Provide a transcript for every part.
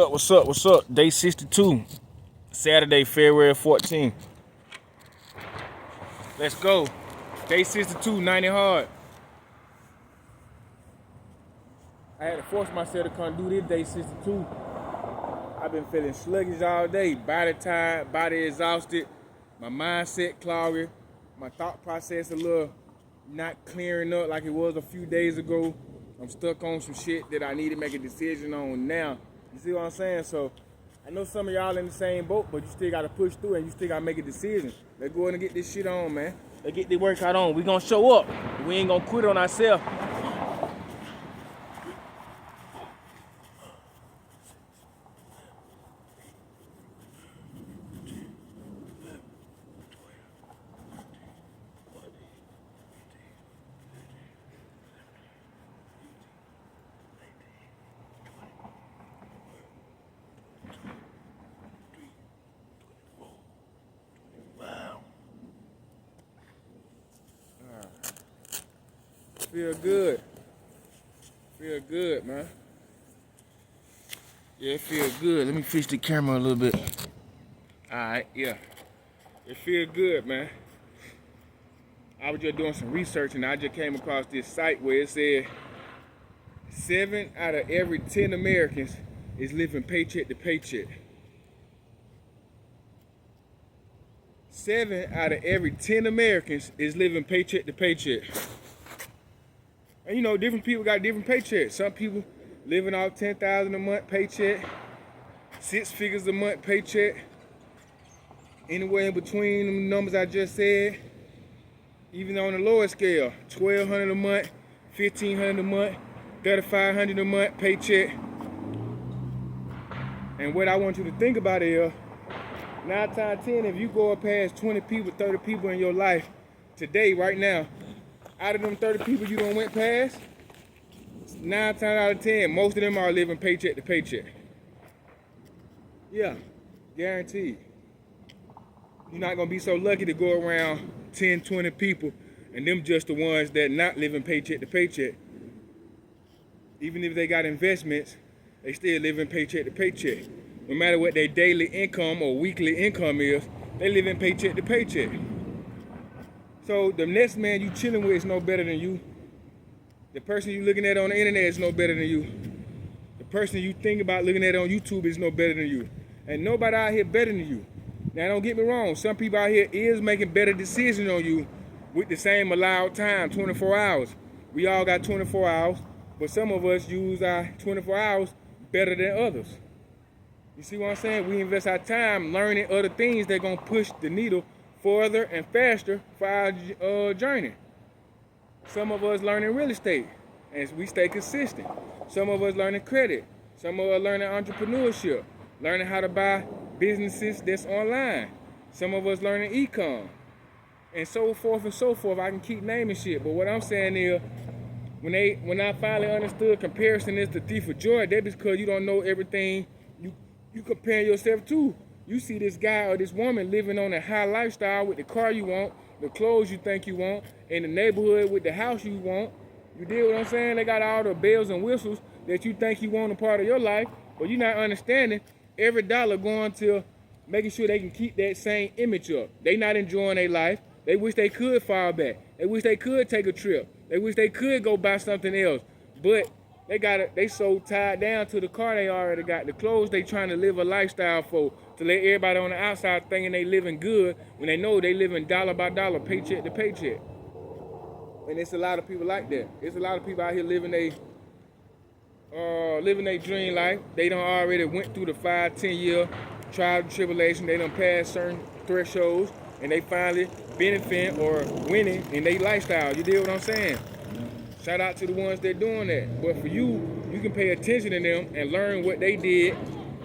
What's up? Day 62, Saturday, February 14th. Let's go. Day 62, 90 hard. I had to force myself to come do this day 62. I've been feeling sluggish all day, body tired, body exhausted, my mindset clouded, my thought process a little not clearing up like it was a few days ago. I'm stuck on some shit that I need to make a decision on now. You see what I'm saying? So I know some of y'all in the same boat, but you still gotta push through and you still gotta make a decision. Let's go ahead and get this shit on, man. Let's get the workout on. We gonna show up. We ain't gonna quit on ourselves. Feel good. Feel good, man. Yeah, it feel good. Let me fix the camera a little bit. Alright, yeah. It feel good, man. I was just doing some research and I just came across this site where it said 7 out of every 10 Americans is living paycheck to paycheck. 7 out of every 10 Americans is living paycheck to paycheck. And you know, different people got different paychecks. Some people living off $10,000 a month paycheck, 6 figures a month paycheck, anywhere in between the numbers I just said. Even on the lower scale, $1,200 a month, $1,500 a month, $3,500 a month paycheck. And what I want you to think about is, 9 times 10, if you go up past 20 people, 30 people in your life today, right now, out of them 30 people you done went past, 9 times out of 10, most of them are living paycheck to paycheck. Yeah, guaranteed. You're not gonna be so lucky to go around 10, 20 people and them just the ones that not living paycheck to paycheck. Even if they got investments, they still living paycheck to paycheck. No matter what their daily income or weekly income is, they living paycheck to paycheck. So the next man you chilling with is no better than you. The person you looking at on the internet is no better than you. The person you think about looking at on YouTube is no better than you. And nobody out here better than you. Now don't get me wrong, some people out here is making better decisions on you with the same allowed time, 24 hours. We all got 24 hours, but some of us use our 24 hours better than others. You see what I'm saying? We invest our time learning other things that gonna push the needle further and faster for our journey. Some of us learning real estate, and we stay consistent. Some of us learning credit. Some of us learning entrepreneurship, learning how to buy businesses that's online. Some of us learning e-com, and so forth and so forth. I can keep naming shit, but what I'm saying is, when I finally understood comparison is the thief of joy, that's because you don't know everything you compare yourself to. You see this guy or this woman living on a high lifestyle with the car you want, the clothes you think you want, in the neighborhood with the house you want. You deal what I'm saying? They got all the bells and whistles that you think you want a part of your life, but you're not understanding every dollar going to making sure they can keep that same image up. They not enjoying their life. They wish they could fall back. They wish they could take a trip. They wish they could go buy something else. But they so tied down to the car they already got, the clothes they trying to live a lifestyle for, to let everybody on the outside thinking they living good when they know they living dollar by dollar, paycheck to paycheck. And it's a lot of people like that. It's a lot of people out here living their dream life. They done already went through the 5-10 year trial and tribulation. They done passed certain thresholds and they finally benefiting or winning in their lifestyle. You deal what I'm saying? Shout out to the ones that doing that. But for you, you can pay attention to them and learn what they did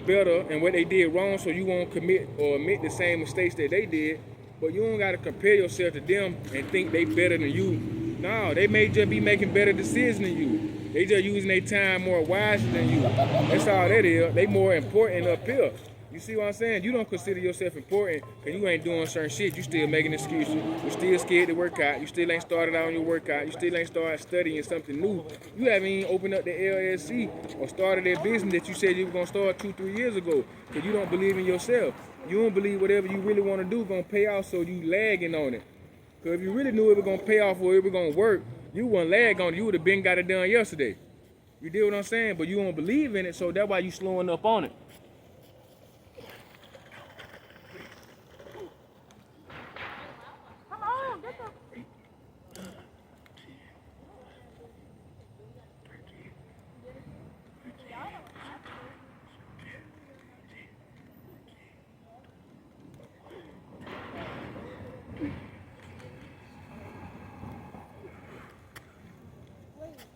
better and what they did wrong so you won't commit or admit the same mistakes that they did. But you don't got to compare yourself to them and think they better than you. No, they may just be making better decisions than you. They just using their time more wisely than you. That's all that is. They more important up here. You see what I'm saying? You don't consider yourself important because you ain't doing certain shit. You still making excuses. You still scared to work out. You still ain't started out on your workout. You still ain't started studying something new. You haven't even opened up the LLC or started that business that you said you were going to start 2-3 years ago because you don't believe in yourself. You don't believe whatever you really want to do going to pay off, so you lagging on it. Because if you really knew it was going to pay off or it was going to work, you wouldn't lag on it. You would have been got it done yesterday. You did what I'm saying? But you don't believe in it, so that's why you slowing up on it.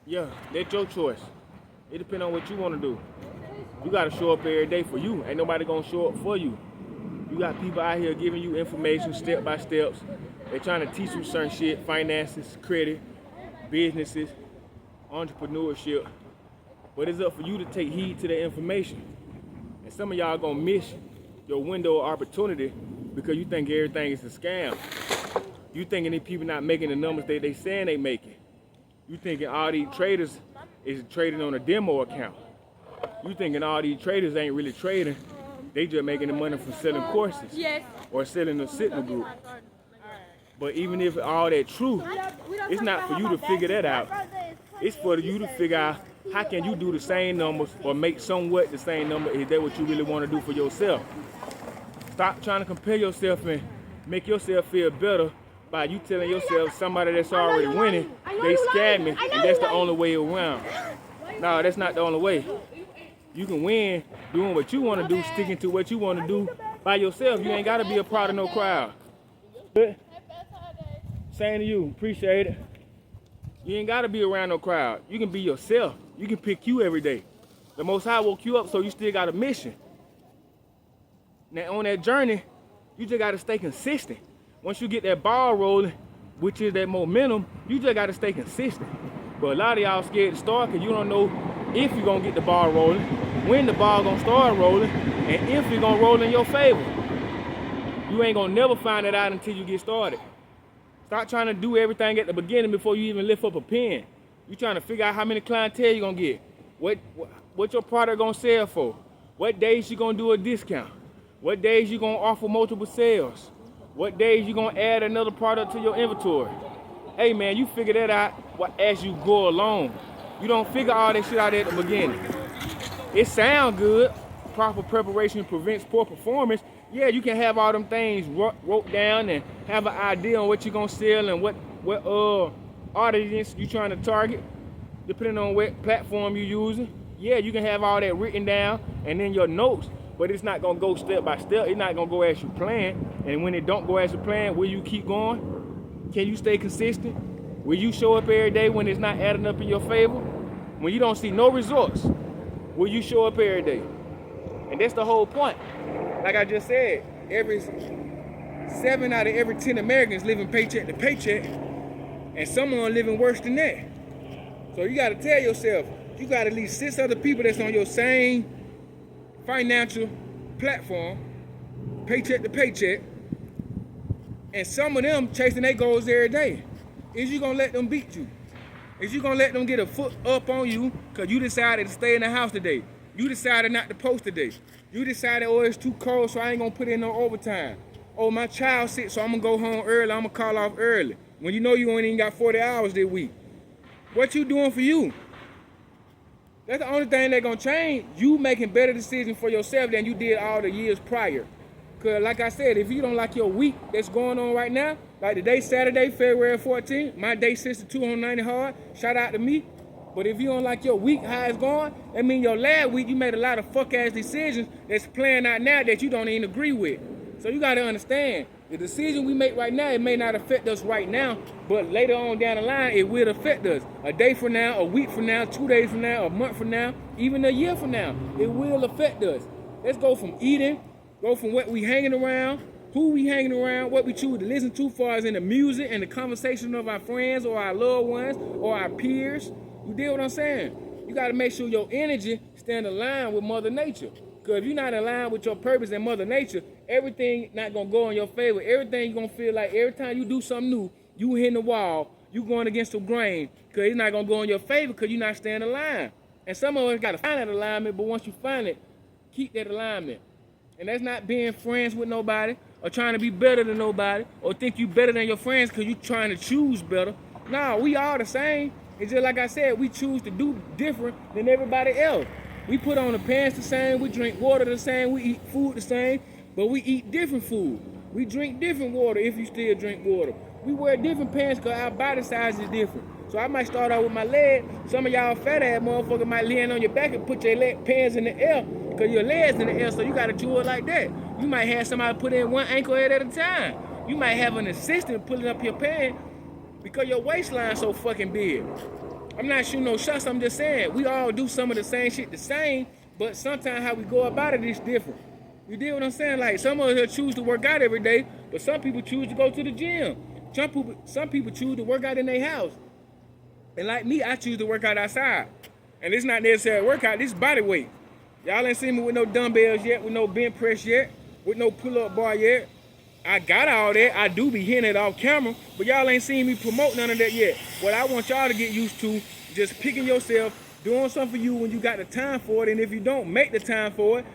Yeah, that's your choice. It depends on what you want to do. You got to show up every day for you. Ain't nobody going to show up for you. You got people out here giving you information step by steps. They're trying to teach you certain shit, finances, credit, businesses, entrepreneurship. But it's up for you to take heed to the information. And some of y'all going to miss your window of opportunity because you think everything is a scam. You thinking these people not making the numbers they saying they making. You thinking all these traders is trading on a demo account. You thinking all these traders ain't really trading. They just making the money from selling courses or selling a signal group. But even if all that true, it's not for you to figure that out. It's for you to figure out how can you do the same numbers or make somewhat the same number. Is that what you really want to do for yourself? Stop trying to compare yourself and make yourself feel better by you telling yourself somebody that's already winning, they scared me, and that's the only way around. No, that's not the only way. You can win doing what you want to do, sticking to what you want to do by yourself. You ain't got to be a part of no crowd. Same to you. Appreciate it. You ain't got to be around no crowd. You can be yourself. You can pick you every day. The Most High woke you up, so you still got a mission. Now, on that journey, you just got to stay consistent. Once you get that ball rolling, which is that momentum, you just got to stay consistent. But a lot of y'all scared to start because you don't know if you're going to get the ball rolling, when the ball going to start rolling, and if it's going to roll in your favor. You ain't going to never find it out until you get started. Stop trying to do everything at the beginning before you even lift up a pen. You trying to figure out how many clientele you're going to get. What your product going to sell for. What days you going to do a discount. What days you going to offer multiple sales. What days you gonna add another product to your inventory? Hey man, you figure that out as you go along. You don't figure all that shit out at the beginning. It sounds good. Proper preparation prevents poor performance. Yeah, you can have all them things wrote down and have an idea on what you're gonna sell and what audience you trying to target, depending on what platform you're using. Yeah, you can have all that written down and in your notes. But it's not gonna go step by step. It's not gonna go as you plan. And when it don't go as you plan, will you keep going? Can you stay consistent? Will you show up every day when it's not adding up in your favor? When you don't see no results, will you show up every day? And that's the whole point. Like I just said, 7 out of every 10 Americans living paycheck to paycheck, and someone living worse than that. So you gotta tell yourself, you got at least 6 other people that's on your same financial platform, paycheck to paycheck, and some of them chasing their goals every day. Is you gonna let them beat you? Is you gonna let them get a foot up on you because you decided to stay in the house today? You decided not to post today. You decided, oh, it's too cold, so I ain't gonna put in no overtime. Oh, my child sick, so I'm gonna go home early. I'm gonna call off early. When you know you ain't even got 40 hours this week. What you doing for you? That's the only thing that's gonna change. You making better decisions for yourself than you did all the years prior. Cause like I said, if you don't like your week that's going on right now, like today, Saturday, February 14th, my day 62 on 90 hard, shout out to me. But if you don't like your week, how it's going, that means your last week you made a lot of fuck ass decisions that's playing out now that you don't even agree with. So you gotta understand, the decision we make right now, it may not affect us right now, but later on down the line, it will affect us. A day from now, a week from now, 2 days from now, a month from now, even a year from now, it will affect us. Let's go from eating, go from what we hanging around, who we hanging around, what we choose to listen to far as in the music and the conversation of our friends or our loved ones or our peers. You deal what I'm saying? You gotta make sure your energy stand aligned with Mother Nature. Because if you're not aligned with your purpose and Mother Nature, everything not going to go in your favor. Everything you're going to feel like every time you do something new, you hitting the wall, you going against the grain, because it's not going to go in your favor because you're not staying aligned. And some of us got to find that alignment, but once you find it, keep that alignment. And that's not being friends with nobody or trying to be better than nobody or think you better than your friends because you trying to choose better. No, we all the same. It's just like I said, we choose to do different than everybody else. We put on the pants the same, we drink water the same, we eat food the same, but we eat different food. We drink different water if you still drink water. We wear different pants because our body size is different. So I might start out with my leg. Some of y'all fat ass motherfuckers might land on your back and put your pants in the air because your legs in the air, so you got to do it like that. You might have somebody put in one ankle head at a time. You might have an assistant pulling up your pants because your waistline so fucking big. I'm not shooting no shots, I'm just saying, we all do some of the same shit the same, but sometimes how we go about it is different. You deal what I'm saying? Like, some of us choose to work out every day, but some people choose to go to the gym. Some people choose to work out in their house. And like me, I choose to work out outside. And it's not necessarily workout, this body weight. Y'all ain't seen me with no dumbbells yet, with no bench press yet, with no pull-up bar yet. I got all that. I do be hitting it off camera, but y'all ain't seen me promote none of that yet. What I want y'all to get used to, just picking yourself, doing something for you when you got the time for it, and if you don't, make the time for it.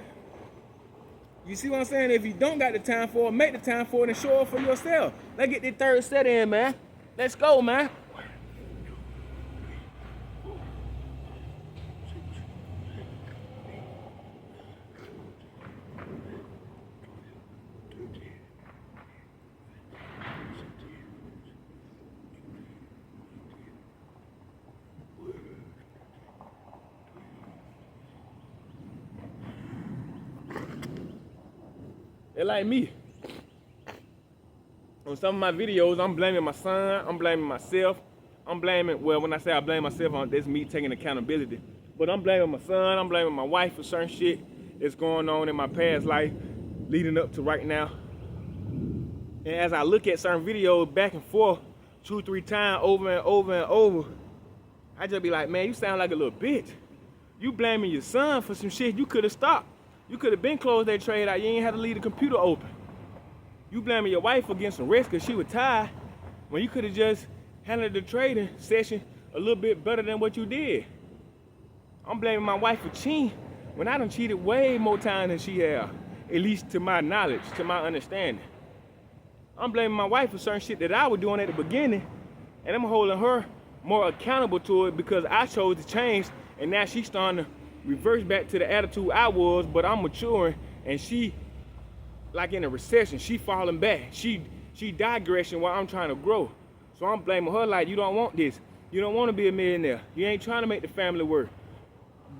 You see what I'm saying? If you don't got the time for it, make the time for it and show up for yourself. Let's get this third set in, man. Let's go, man. They're like me. On some of my videos, I'm blaming my son, I'm blaming myself, well, when I say I blame myself, that's me taking accountability. But I'm blaming my son, I'm blaming my wife for certain shit that's going on in my past life, leading up to right now. And as I look at certain videos back and forth, 2-3 times over and over and over, I just be like, man, you sound like a little bitch. You blaming your son for some shit you could have stopped. You could have been closed that trade out. You ain't had to leave the computer open. You blaming your wife for getting some rest because she was tired when you could have just handled the trading session a little bit better than what you did. I'm blaming my wife for cheating when I done cheated way more times than she have, at least to my knowledge, to my understanding. I'm blaming my wife for certain shit that I was doing at the beginning, and I'm holding her more accountable to it because I chose to change, and now she's starting to reverse back to the attitude I was, but I'm maturing, and she, like in a recession, she falling back. She digressing while I'm trying to grow. So I'm blaming her like, you don't want this. You don't want to be a millionaire. You ain't trying to make the family work.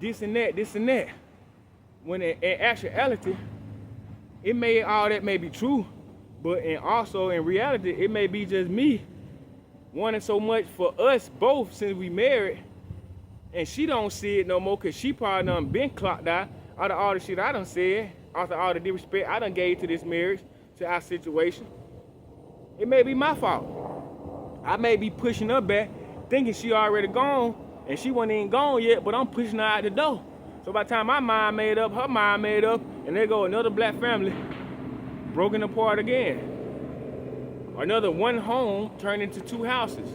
This and that, this and that. When in actuality, all that may be true, but also in reality, it may be just me wanting so much for us both since we married. And she don't see it no more because she probably done been clocked out of all the shit I done said, after all the disrespect I done gave to this marriage, to our situation. It may be my fault. I may be pushing her back, thinking she already gone, and she wasn't even gone yet, but I'm pushing her out the door. So by the time my mind made up, her mind made up, and there go another black family broken apart again. Another one home turned into 2 houses.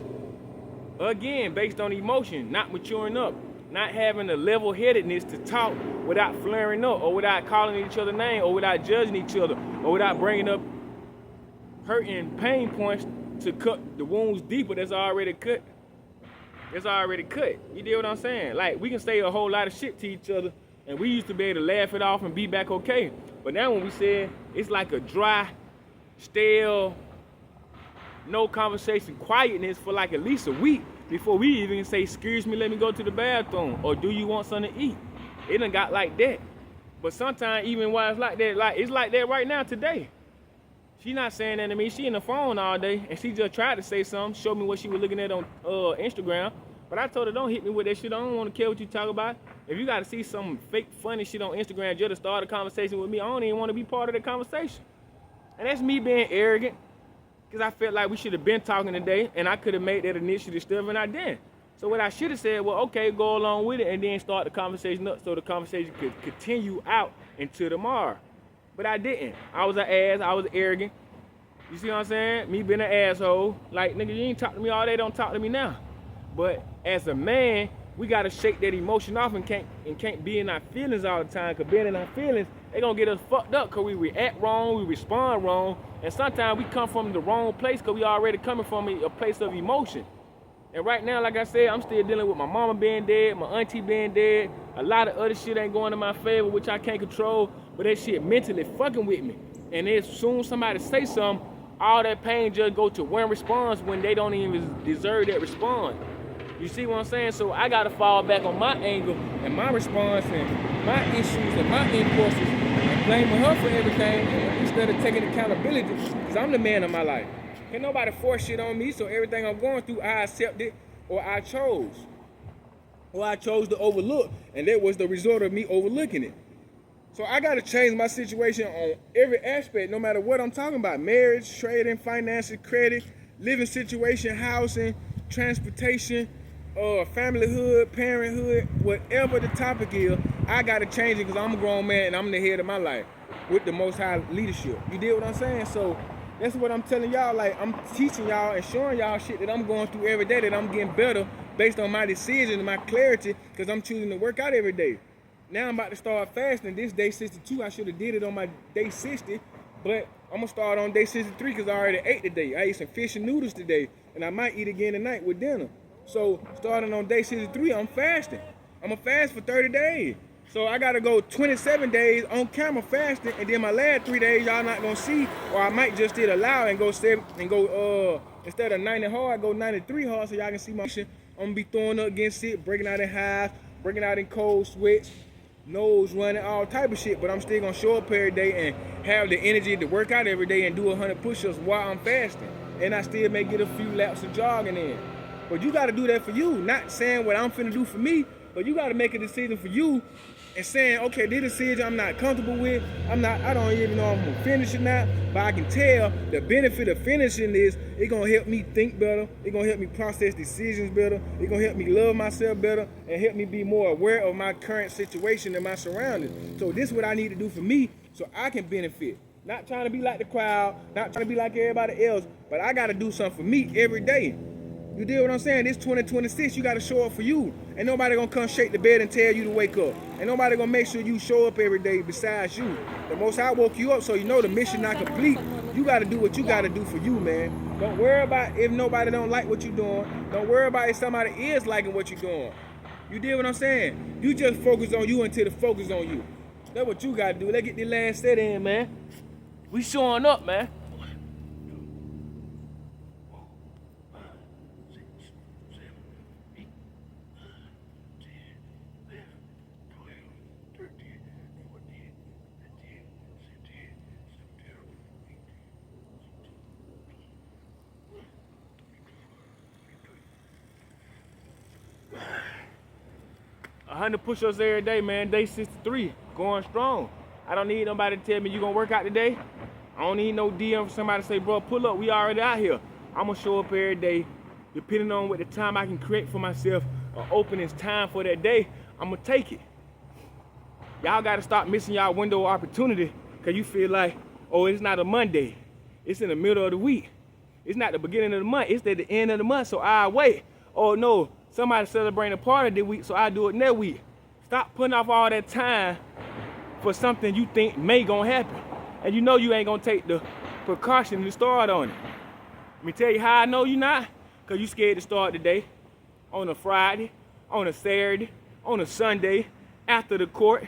Again, based on emotion, not maturing up, not having the level-headedness to talk without flaring up, or without calling each other names, or without judging each other, or without bringing up hurting pain points to cut the wounds deeper that's already cut. It's already cut. You deal what I'm saying? Like, we can say a whole lot of shit to each other, and we used to be able to laugh it off and be back okay. But now when we say it's like a dry, stale, no conversation, quietness for like at least a week before we even say, excuse me, let me go to the bathroom, or do you want something to eat? It done got like that. But sometimes even while it's like that, it's like that right now today. She not saying that to me. She in the phone all day, and she just tried to say something, show me what she was looking at on Instagram. But I told her, don't hit me with that shit. I don't want to care what you talk about. If you got to see some fake funny shit on Instagram just to start a conversation with me, I don't even want to be part of the conversation. And that's me being arrogant, because I felt like we should have been talking today, and I could have made that initiative stuff, and I didn't. So what I should have said, well, okay, go along with it and then start the conversation up so the conversation could continue out into tomorrow. But I didn't. I was an ass. I was arrogant. You see what I'm saying? Me being an asshole. Like, nigga, you ain't talk to me all day, don't talk to me now. But as a man, we gotta shake that emotion off and can't be in our feelings all the time. Cause being in our feelings, they gonna get us fucked up cause we react wrong, we respond wrong. And sometimes we come from the wrong place cause we already coming from a place of emotion. And right now, like I said, I'm still dealing with my mama being dead, my auntie being dead. A lot of other shit ain't going in my favor, which I can't control. But that shit mentally fucking with me. And as soon as somebody say something, all that pain just go to one response when they don't even deserve that response. You see what I'm saying? So I gotta fall back on my angle and my response and my issues and my impulses and blaming her for everything instead of taking accountability because I'm the man of my life. Can't nobody force shit on me, so everything I'm going through, I accept it or I chose. Or I chose to overlook, and that was the result of me overlooking it. So I gotta change my situation on every aspect, no matter what I'm talking about. Marriage, trading, finances, credit, living situation, housing, transportation, familyhood, parenthood, whatever the topic is, I gotta change it because I'm a grown man and I'm the head of my life with the Most High leadership. You dig what I'm saying? So that's what I'm telling y'all. Like, I'm teaching y'all and showing y'all shit that I'm going through every day, that I'm getting better based on my decision and my clarity because I'm choosing to work out every day. Now I'm about to start fasting. This day 62, I should have did it on my day 60, but I'm gonna start on day 63 because I already ate today. I ate some fish and noodles today, and I might eat again tonight with dinner. So starting on day 63, I'm fasting. I'm gonna fast for 30 days. So I gotta go 27 days on camera fasting, and then my last 3 days y'all not gonna see, or I might just still allow and go instead of 90 hard, go 93 hard so y'all can see my action. I'm gonna be throwing up against it, breaking out in hives, breaking out in cold sweats, nose running, all type of shit, but I'm still gonna show up every day and have the energy to work out every day and do 100 push-ups while I'm fasting. And I still may get a few laps of jogging in. But you gotta do that for you, not saying what I'm finna do for me, but you gotta make a decision for you and saying, okay, this decision I'm not comfortable with, I don't even know if I'm gonna finish it now, but I can tell the benefit of finishing this, it's gonna help me think better, it's gonna help me process decisions better, it's gonna help me love myself better, and help me be more aware of my current situation and my surroundings. So this is what I need to do for me so I can benefit. Not trying to be like the crowd, not trying to be like everybody else, but I gotta do something for me every day. You deal what I'm saying? This 2026, you gotta show up for you. Ain't nobody gonna come shake the bed and tell you to wake up. Ain't nobody gonna make sure you show up every day besides you. The Most High woke you up so you know the mission not complete. You gotta do what you gotta do for you, man. Don't worry about if nobody don't like what you're doing. Don't worry about if somebody is liking what you're doing. You deal what I'm saying? You just focus on you until the focus on you. That's what you gotta do. Let's get the last set in, man. We showing up, man. A 100 push-ups every day, man. Day 63, going strong. I don't need nobody to tell me you gonna work out today. I don't need no DM from somebody to say, bro, pull up, we already out here. I'm gonna show up every day, depending on what the time I can create for myself, or opening time for that day, I'm gonna take it. Y'all gotta stop missing y'all window of opportunity, cause you feel like, oh, it's not a Monday. It's in the middle of the week. It's not the beginning of the month, it's at the end of the month, so I wait. Oh no, somebody celebrating a party this week, so I do it next week. Stop putting off all that time for something you think may gonna happen. And you know you ain't gonna take the precaution to start on it. Let me tell you how I know you not, cause you scared to start the day on a Friday, on a Saturday, on a Sunday, after the court,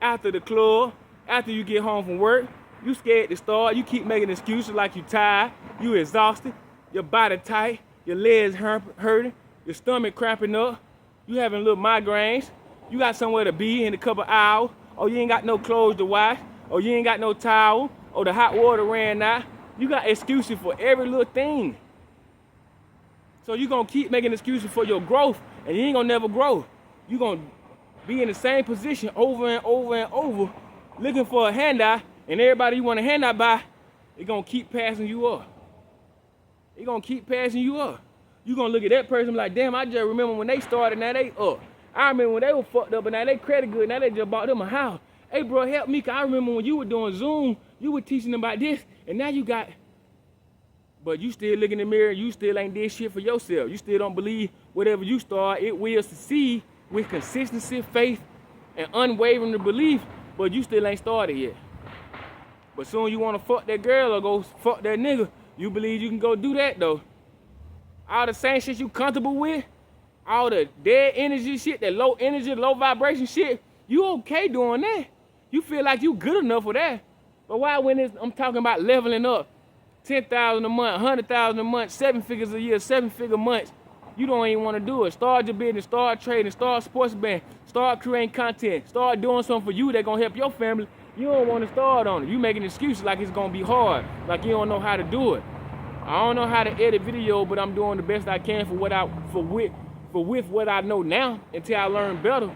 after the club, after you get home from work. You scared to start, you keep making excuses like you tired, you exhausted, your body tight, your legs hurting, your stomach cramping up, you having little migraines, you got somewhere to be in a couple hours, or you ain't got no clothes to wash, or you ain't got no towel, or the hot water ran out. You got excuses for every little thing. So you gonna keep making excuses for your growth, and you ain't gonna never grow. You gonna be in the same position over and over and over, looking for a handout, and everybody you want a handout by, they gonna keep passing you up. They gonna keep passing you up. You gonna look at that person like, damn, I just remember when they started, now they up. I remember when they were fucked up, but now they credit good, now they just bought them a house. Hey, bro, help me, cause I remember when you were doing Zoom, you were teaching them about this, and now you got, but you still look in the mirror, you still ain't did shit for yourself. You still don't believe whatever you start, it will succeed with consistency, faith, and unwavering belief, but you still ain't started yet. But soon you wanna fuck that girl or go fuck that nigga, you believe you can go do that though. All the same shit you comfortable with, all the dead energy shit, that low energy, low vibration shit, you okay doing that. You feel like you good enough for that. But why when I'm talking about leveling up, 10,000 a month, 100,000 a month, 7 figures a year, 7-figure months, you don't even want to do it. Start your business, start trading, start sports betting, start creating content, start doing something for you that's gonna help your family. You don't want to start on it. You making excuses like it's gonna be hard, like you don't know how to do it. I don't know how to edit video, but I'm doing the best I can with what I know now until I learn better.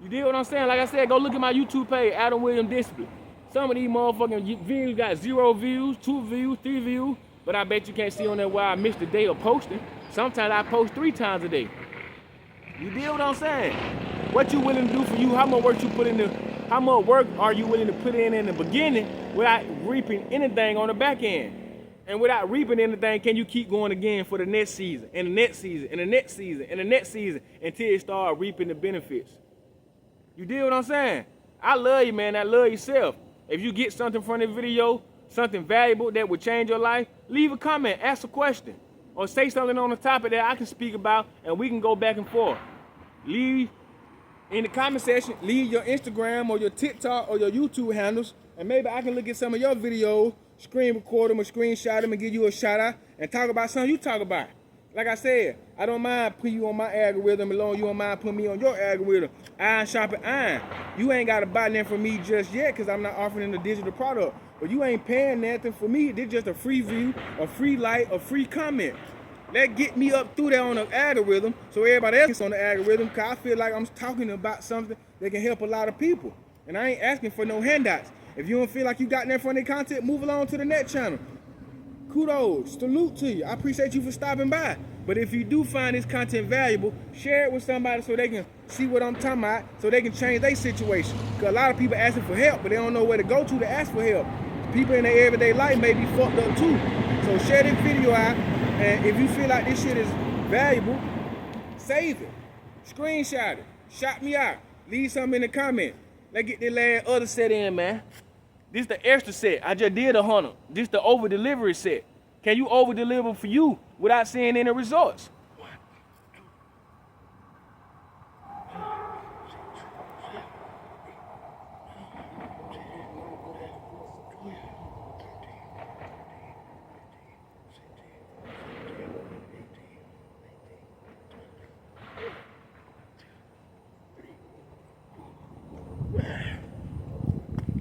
You dig what I'm saying? Like I said, go look at my YouTube page, Adam William Discipline. Some of these motherfucking views got 0 views, 2 views, 3 views, but I bet you can't see on there why I missed a day of posting. Sometimes I post 3 times a day. You dig what I'm saying? What you willing to do for you, how much work you put in how much work are you willing to put in the beginning without reaping anything on the back end? And without reaping anything, can you keep going again for the next season, and the next season, and the next season, and the next season, until you start reaping the benefits? You dig what I'm saying? I love you, man. I love yourself. If you get something from this video, something valuable that would change your life, leave a comment, ask a question, or say something on the topic that I can speak about, and we can go back and forth. Leave in the comment section, leave your Instagram or your TikTok or your YouTube handles, and maybe I can look at some of your videos, screen record them or screenshot them and give you a shout out and talk about something you talk about. Like I said, I don't mind putting you on my algorithm as long as you don't mind putting me on your algorithm. Iron sharpen iron. You ain't got to buy nothing from me just yet because I'm not offering the digital product. But you ain't paying nothing for me. This just a free view, a free like, a free comment. That get me up through there on the algorithm so everybody else is on the algorithm, because I feel like I'm talking about something that can help a lot of people. And I ain't asking for no handouts. If you don't feel like you got nothing from the content, move along to the next channel. Kudos, salute to you. I appreciate you for stopping by. But if you do find this content valuable, share it with somebody so they can see what I'm talking about, so they can change their situation. Because a lot of people asking for help, but they don't know where to go to ask for help. People in their everyday life may be fucked up too. So share this video out, and if you feel like this shit is valuable, save it, screenshot it, shout me out, leave something in the comment. Let's get this last other set in, man. This the extra set. I just did 100. This the over delivery set. Can you over deliver for you without seeing any results?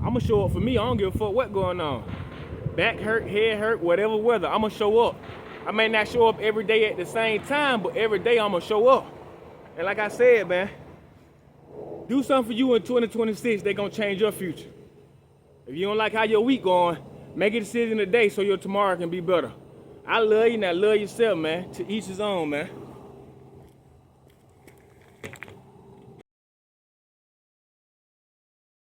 I'ma show up for me. I don't give a fuck what going on. Back hurt, head hurt, whatever weather, I'ma show up. I may not show up every day at the same time, but every day I'ma show up. And like I said, man, do something for you in 2026 that's gonna change your future. If you don't like how your week going, make a decision today so your tomorrow can be better. I love you and I love yourself, man. To each his own, man.